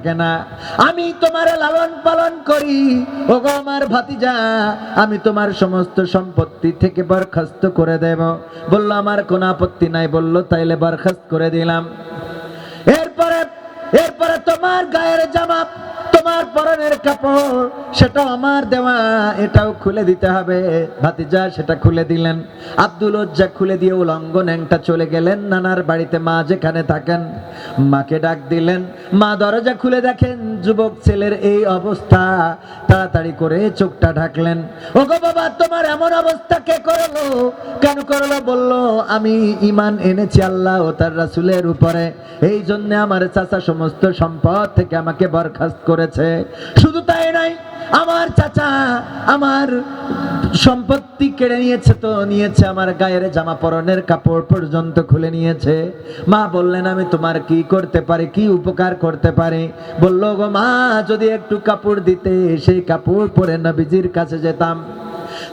কেনা আমি তোমার লালন পালন করি, ওগো আমার ভাতিজা, আমি তোমার সমস্ত সম্পত্তি থেকে বরখাস্ত করে দেব। বলল আমার কোনো আপত্তি নাই। বলল তাইলে বরখাস্ত করে দিলাম। এরপরে এরপরে তোমার গায়ের জামা, তোমার পরনের কাপড়, সেটাও আমার দেওয়া, এটাও খুলে দিতে হবে। ভাতিজা সেটা খুলে দিলেন। আব্দুল উজ্জা খুলে দিয়ে উলঙ্গ ন্যাংটা চলে গেলেন নানার বাড়িতে, মা যেখানে থাকেন। মাকে ডাক দিলেন। মা দরজা খুলে দেখেন যুবক ছেলের এই অবস্থা। তাড়াতাড়ি করে চোখটা ঢাকলেন। ওগো বাবা, তোমার এমন অবস্থা কে করলো? কেন করলো? বলল আমি ঈমান এনেছি আল্লাহ ও তার রাসূলের উপরে, এই জন্য আমার চাচা সমস্ত সম্পদ থেকে আমাকে বরখাস্ত করেছে। শুধু তাই নয়, আমার চাচা আমার সম্পত্তি কেড়ে নিয়েছে, তো নিয়েছে আমার গায়ের জামা পরনের কাপড় পর্যন্ত খুলে নিয়েছে। মা বললেন আমি তোমার কি করতে পারি, কি উপকার করতে পারি? বলল গো মা, যদি একটু কাপড় দিতে, সেই কাপড় পরে নবীজির কাছে যেতাম।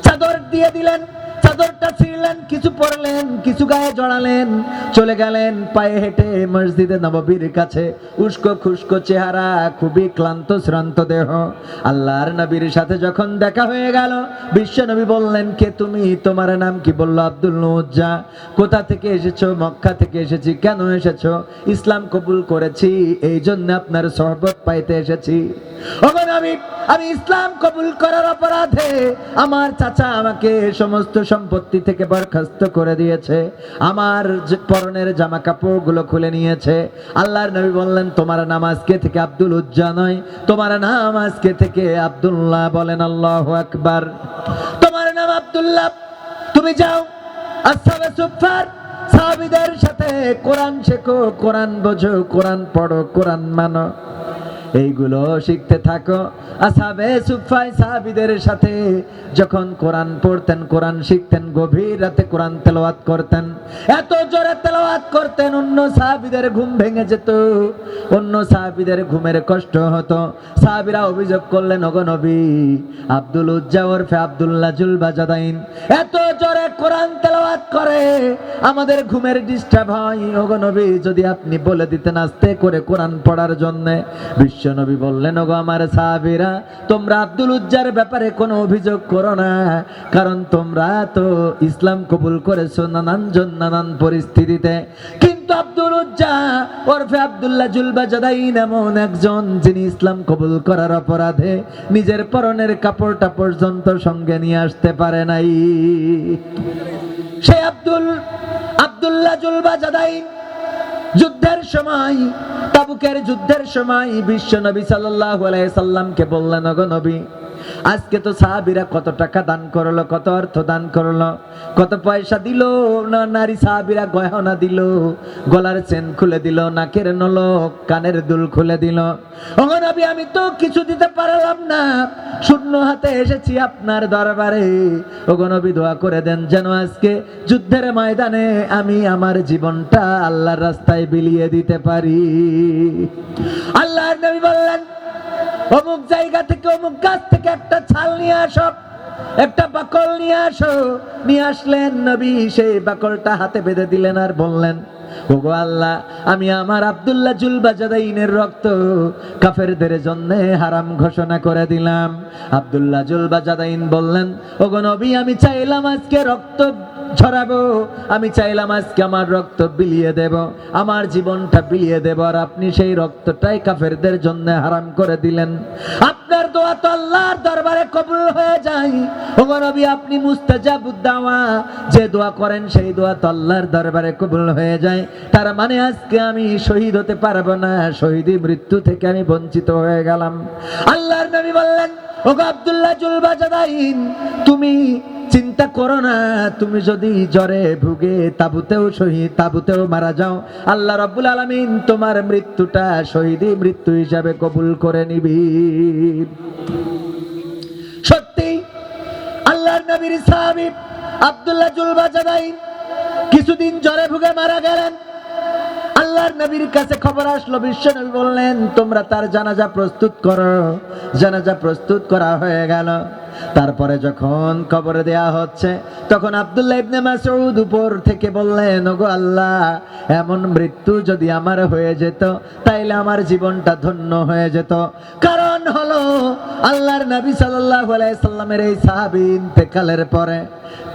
চাদর দিয়ে দিলেন। চাদরটা ছিঁড়লেন, কিছু পরলেন, কিছু গায়ে জড়ালেন, চলে গেলেন পায়ে হেঁটে মসজিদে নববীর কাছে। উস্কো খুস্কো চেহারা, খুবই ক্লান্ত শ্রান্ত দেহ। আল্লাহর নবীর সাথে যখন দেখা হয়ে গেল, বিশ্ব নবী বললেন কে তুমি, তোমার নাম কি? বলল আব্দুল উজ্জা। কোথা থেকে এসেছো? মক্কা থেকে এসেছি। কেন এসেছো? ইসলাম কবুল করেছি, এই জন্য আপনার সহবত পাইতে এসেছি। ওগো নবী, আমি ইসলাম কবুল করার অপরাধে আমার চাচা আমাকে সমস্ত সম্পত্তি থেকে বরখাস্ত করে দিয়েছে, আমার পরনের জামা কাপড় গুলো খুলে নিয়েছে। আল্লাহর নবী বললেন তোমার নাম আজকে থেকে আব্দুল উজ্জা নয়, তোমার নাম আজকে থেকে আব্দুল্লাহ। বলেন আল্লাহু আকবার। তোমার নাম আব্দুল্লাহ। তুমি যাও আসহাবে সুফফার সাহাবীদের সাথে কোরআন শেখো, কোরআন বোঝো, কোরআন পড়ো, কোরআন মানো, এইগুলো শিখতে থাকো। আসহাবে সুফফায় সাহাবীদের সাথে যখন কোরআন পড়তেন, কোরআন শিখতেন, গভীর রাতে কোরআন তেলাওয়াত করতেন, এত জোরে তেলাওয়াত করতেন অন্য সাহাবীদের ঘুম ভেঙে যেত, অন্য সাহাবীদের ঘুমের কষ্ট হতো। সাহাবীরা অভিযোগ করলেন ওগো নবী, আব্দুল উজ্জা ওরফে আব্দুল্লাহ জুলবাজাদাইন এত জোরে কোরআন তেলাওয়াত করে, আমাদের ঘুমের ডিস্টার্ব হয়। ওগো নবী, যদি আপনি বলে দিতেন আস্তে করে কোরআন পড়ার জন্য। বিশ্ব নবী বললেন ওগো আমার সাহাবীরা, তোমরা আব্দুল উজ্জার ব্যাপারে কোনো অভিযোগ করো না, কারণ তোমরা তো ইসলাম কবুল করেছো নানান পরিস্থিতিতে। কিন্তু আব্দুল উজ্জা ওরফে আব্দুল্লাহ জুলবাজাদাইন এমন একজন যিনি ইসলাম কবুল করার অপরাধে নিজের পরনের কাপড়টা পর্যন্ত সঙ্গে নিয়ে আসতে পারে নাই। সে আব্দুল্লাহ জুলবাজাদাইন যুদ্ধের সময়, তাবুকের যুদ্ধের সময় বিশ্ব নবী সাল্লাল্লাহু আলাইহি সাল্লামকে বললেন ওগো নবী, আজকে তো সাহাবীরা কত টাকা দান করলো, কত অর্থ দান করলো, কত পয়সা দিল, না নারী সাহাবীরা গয়না দিল, গলার চেন খুলে দিল, নাকের নলক, কানের দুল খুলে দিল। ওগো নবী, আমি তো কিছু দিতে পারলাম না, শূন্য হাতে এসেছি আপনার দরবারে। ওগো নবী, দোয়া করে দেন যেন আজকে যুদ্ধের ময়দানে আমি আমার জীবনটা আল্লাহর রাস্তায় বিলিয়ে দিতে পারি। আল্লাহর নবী বললেন অমুক জায়গা থেকে, অমুক গাছ থেকে একটা ছাল নিয়ে আসো, একটা বাকল নিয়ে আসো। নিয়ে আসলেন নবী, সেই বাকলটা হাতে বেঁধে দিলেন আর বললেন ওগো আল্লাহ, আমি আমার আব্দুল্লাহ জুলবাজাদাইনের রক্ত কাফেরদের জন্য হারাম ঘোষণা করে দিলাম। আব্দুল্লাহ জুলবাজাদাইন বললেন ওগো নবী, আমি চাইলাম আজকে রক্ত ছড়াবো, আমি চাইলাম আজকে আমার রক্ত বিলিয়ে দেব, আমার জীবনটা বিলিয়ে দেব, আর আপনি সেই রক্তটাই কাফেরদের জন্য হারাম করে দিলেন। আপনার দোয়া তো আল্লাহর দরবারে কবুল হয়ে যায়। ওগো নবী, আপনি মুস্তাজাবুদ দাওয়া, যে দোয়া করেন সেই দোয়া তো আল্লাহর দরবারে কবুল হয়ে যায়। তার মানে আজকে আমি শহীদ হতে পারবো না, শহীদি মৃত্যু থেকে আমি বঞ্চিত হয়ে গেলাম। আল্লাহর নবী বললেন ওগো আব্দুল্লাহ জুলবাজাদাইন, তুমি চিন্তা করো না, তুমি যদি জ্বরে ভুগে তাবুতেও মারা যাও, আল্লাহ রাব্বুল আলামিন তোমার মৃত্যুটা শহীদি মৃত্যু হিসাবে কবুল করে নিবি। সত্যি আল্লাহর নবীর সাহাবী আব্দুল্লাহ জুলবাজাদাইন কিছুদিন জ্বরে ভুগে মারা গেলেন। আল্লাহর নবীর কাছে খবর আসলো, বিশ্ব নবী বললেন তোমরা তার জানাজা প্রস্তুত করো। জানাজা প্রস্তুত করা হয়ে গেল। তারপরে যখন কবরে দেয়া হচ্ছে তখন আব্দুল্লাহ ইবনে মাসউদ উপর থেকে বললেন, ওগো আল্লাহ, এমন মৃত্যু যদি আমার হয়ে যেত তাইলে আমার জীবনটা ধন্য হয়ে যেত। কারণ হলো আল্লাহর নবী সাল্লাল্লাহু আলাইহি সাল্লামের এই সাহাবী ইন্তেকালের পরে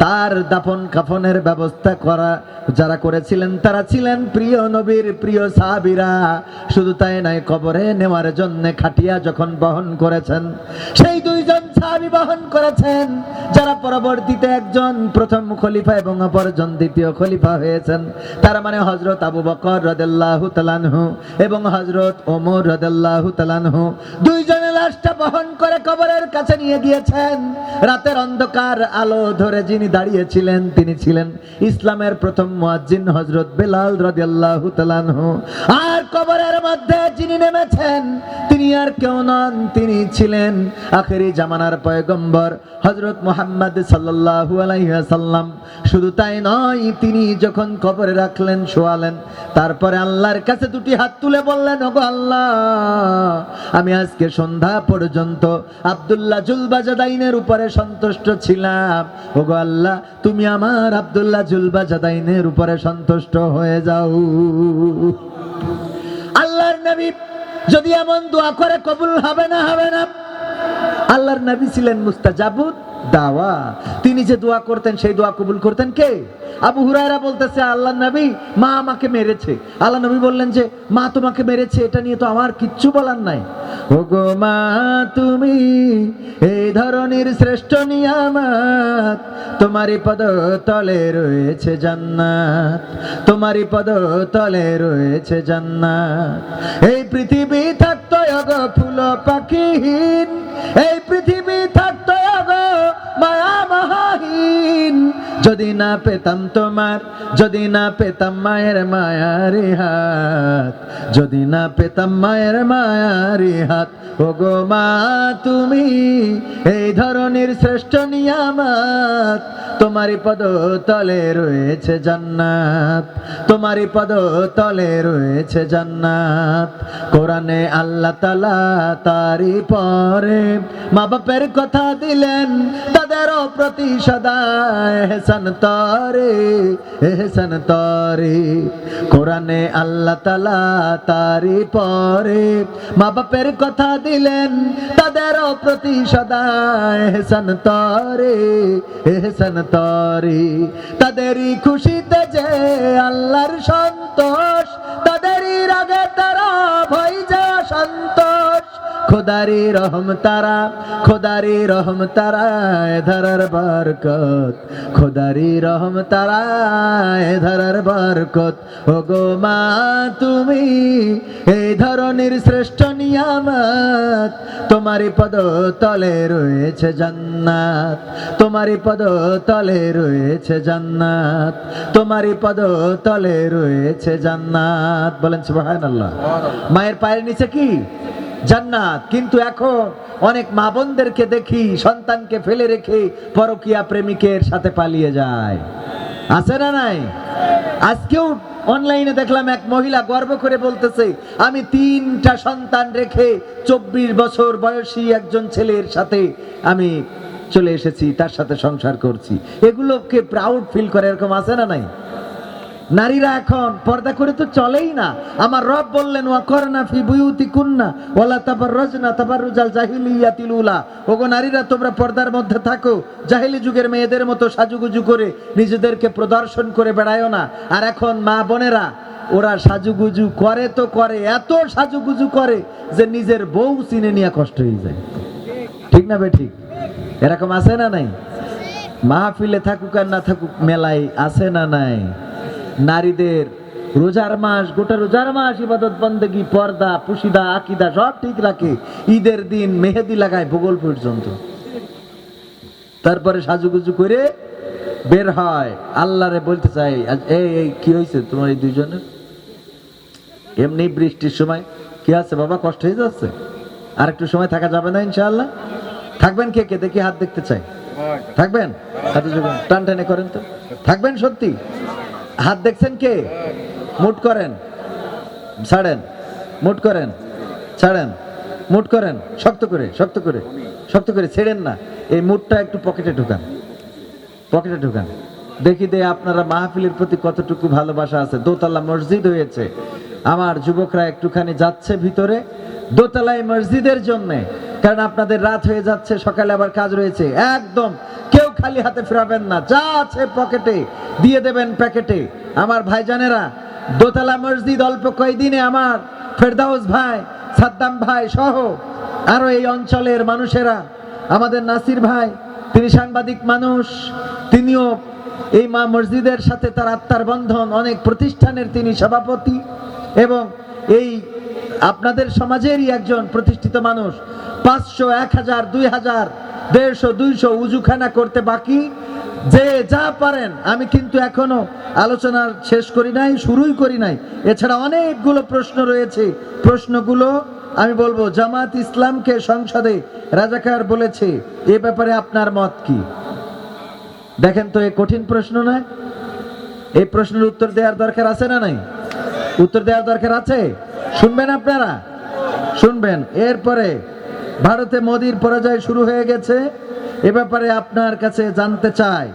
তার দাফন কাফনের ব্যবস্থা করা যারা করেছিলেন তারা ছিলেন প্রিয় নবীর প্রিয় সাহাবীরা। শুধু তাই নয়, কবরে নেওয়ার জন্য খাটিয়া যখন বহন করেছেন, সেই দুইজন সাহাবী বহন করেছেন যারা পরবর্তীতে একজন প্রথম খলিফা এবং অপরজন দ্বিতীয় খলিফা হয়েছেন। তার মানে হযরত আবু বকর রাদিয়াল্লাহু তাআলা আনহু এবং হযরত ওমর রাদিয়াল্লাহু তাআলা আনহু দুইজনের লাশটা বহন করে কবরের কাছে নিয়ে গিয়েছেন। রাতের অন্ধকার আলো ধরে যিনি দাঁড়িয়েছিলেন তিনি ছিলেন ইসলামের প্রথম মুয়াজ্জিন হযরত বেলাল রাদিয়াল্লাহু তাআলা আনহু। আর কবরের মধ্যে যিনি নেমেছেন তিনি আর কেউ নন, তিনি ছিলেন আখেরি জামানার পয়গম্বর হযরত মুহাম্মদ সাল্লাল্লাহু আলাইহি ওয়াসাল্লাম। শুধু তাই নয়, তিনি যখন কবরে রাখলেন, শোয়ালেন, তারপরে আল্লাহর কাছে দুটি হাত তুলে বললেন, ওগো আল্লাহ, আমি আজকে সন্ধ্যা পর্যন্ত আব্দুল্লাহ জুলবাজাদাইনের উপরে সন্তুষ্ট ছিলাম। ওগো আল্লাহ, তুমি আমার আব্দুল্লাহ জুলবাজাদাইনের উপরে সন্তুষ্ট হয়ে যাও। আল্লাহর নবী যদি এমন দোয়া করে কবুল হবে না? হবে না। আল্লাহর নবী ছিলেন মুস্তাজাবুদ দাওয়া। তিনি যে দোয়া করতেন সেই দোয়া কবুল করতেন কে? আবু হুরায়রা বলতেছে, আল্লাহর নবী, মা আমাকে মেরেছে। আল্লাহ নবী বললেন যে মা তোমাকে মেরেছে এটা নিয়ে তো আমার কিচ্ছু বলার নাই। ওগো মা, তুমি এই ধরনের শ্রেষ্ঠ নিয়ামত, তোমারই পদ তলে রয়েছে জান্নাত, তোমারই পদ তলে রয়েছে জান্নাত। এই পৃথিবী থাকতো ওগো ফুল পাখিহীন, এই পৃথিবী থাকতো ওগো মায়া মহাহীন, যদি না পেতাম তোমার, যদি না পেতাম মায়ের মায়ারি হাত, যদি না পেতাম মায়ের মায়ারি হাত। ওগো মা, তুমি এই ধরনের শ্রেষ্ঠ নিয়ামত, তোমারই পদ তলে রয়েছে জান্নাত, তোমারই পদ তলে রয়েছে জান্নাত। কোরআনে আল্লাহ তাআলা তারই পরে মা বাপের কথা দিলেন, তাদেরও প্রতি সদা এহসান তরে, এহসান তরে। কোরআনে আল্লাহ তাআলা তারই পরে মা বাপের কথা দিলেন, তাদেরও প্রতি সদা এহসান তরে, এহসান তরে। তাদেরই খুশিতে যে আল্লাহর সন্তোষ, তাদেরই রাগে তারা ভয় যা সন্তোষ। খোদারি রহম তারা, খোদারি রহম তারা ধরার বরকত, খোদারি রহম তারা ধরার বরকত। ওগো মা, তুমি এই ধরনের শ্রেষ্ঠ নিয়ামত, তোমারই পদ তলে রয়েছে জান্নাত, তোমারই পদ তলে রয়েছে জান্নাত, তোমারই পদ তলে রয়েছে জান্নাত। বলেন সুবহানাল্লাহ। মায়ের পায়ের নিচে কি? জান্নাত। কিন্তু এখন অনেক মা বোনদেরকে দেখি সন্তানকে ফেলে রেখে পরকীয়া প্রেমিকের সাথে পালিয়ে যায়। আছে না নাই? আজকেও অনলাইনে দেখলাম এক মহিলা গর্ব করে বলতেছে, আমি 3টা সন্তান রেখে 24 বছর বয়সী একজন ছেলের সাথে আমি চলে এসেছি, তার সাথে সংসার করছি। এগুলোকে প্রাউড ফিল করে, এরকম আছে না নাই? নারীরা এখন পর্দা করে তো চলেই না। আমার রব বললেন, ওয়াকরনা ফি বুয়ুতিকুন্না ওয়ালা তাবাররাজনা তাবাররুজাল জাহিলিয়াতিল উলা। ওগো নারীরা, তোমরা পর্দার মধ্যে থাকো, জাহিলি যুগের মেয়েদের মতো সাজুগুজু করে নিজেদেরকে প্রদর্শন করে বেড়ায়ও না। আর এখন মা বোনেরা ওরা সাজুগুজু করে তো করে, এত সাজুগুজু করে যে নিজের বউ চিনে নিয়ে কষ্ট হয়ে যায়। ঠিক না বে ঠিক? এরকম আছে না নাই? মাহফিলে থাকুক আর না থাকুক, মেলায় আছে না নাই? নারীদের রোজার মাস, গোটা রোজার মাস ইবাদত বন্দেগী, পর্দা, পুশিদা, আকীদা সব ঠিক রাখে। ঈদের দিন মেহেদি লাগায় ভূগোল পর্যন্ত, তারপরে সাজুগুজু করে বের হয়। আল্লাহরে বলতে চাই, এই কি হয়েছে তোমার এই দুইজনের? এমনি বৃষ্টির সময় কি আছে বাবা, কষ্ট হয়ে যাচ্ছে? আর একটু সময় থাকা যাবে না ইনশাআল্লাহ? থাকবেন কে কে? দেখি হাত দেখতে চাই। থাকবেন? হাতে টান টানে করেন তো। থাকবেন সত্যি? হাত দেখছেন কে? মুট করেন, ছাড়েন, মুট করেন, ছাড়েন, মুট করেন, শক্ত করে, শক্ত করে, শক্ত করে ছেড়েন না। এই মুডটা একটু পকেটে ঢুকান, পকেটে ঢুকান, দেখি দে আপনারা মাহফিলের প্রতি কতটুকু ভালোবাসা আছে। দোতলা মসজিদ হয়েছে, আমার যুবকরা একটুখানি যাচ্ছে ভিতরে দোতলায় মসজিদের জন্যে, কারণ আপনাদের রাত হয়ে যাচ্ছে, সকালে আবার কাজ রয়েছে। একদম কেউ খালি হাতে ফেরাবেন না, যা আছে পকেটে দিয়ে দেবেন প্যাকেটে। আমার ভাইজানেরা, দোতলা মসজিদ অল্প কয়েকদিনে আমার ফেরদাউস ভাই, সাদ্দাম ভাই সহ আরো এই অঞ্চলের মানুষেরা, আমাদের নাসির ভাই, তিনি সাংবাদিক মানুষ, তিনিও এই মা মসজিদের সাথে তার আত্মার বন্ধন, অনেক প্রতিষ্ঠানের তিনি সভাপতি এবং এই আপনাদের সমাজেরই একজন প্রতিষ্ঠিত মানুষ। 500, 1000, 2000, 150, 200 উজুখানা করতে বাকি, যে যা পারেন। আমি কিন্তু এখনো আলোচনা শেষ করি নাই, শুরুই করি নাই। এছাড়া অনেকগুলো প্রশ্ন রয়েছে, প্রশ্নগুলো আমি বলবো। জামাত ইসলামকে সংসদে রাজাকার বলেছে, এ ব্যাপারে আপনার মত কি? দেখেন তো, এই কঠিন প্রশ্ন না? এই প্রশ্নের উত্তর দেওয়ার দরকার আছে না নাই? উত্তর দেওয়ার দরকার আছে। শুনবেন আপনারা, শুনবেন। এরপরে ভারতে মোদির পরাজয় শুরু হয়ে গেছে, এ ব্যাপারে আপনার কাছে জানতে চাই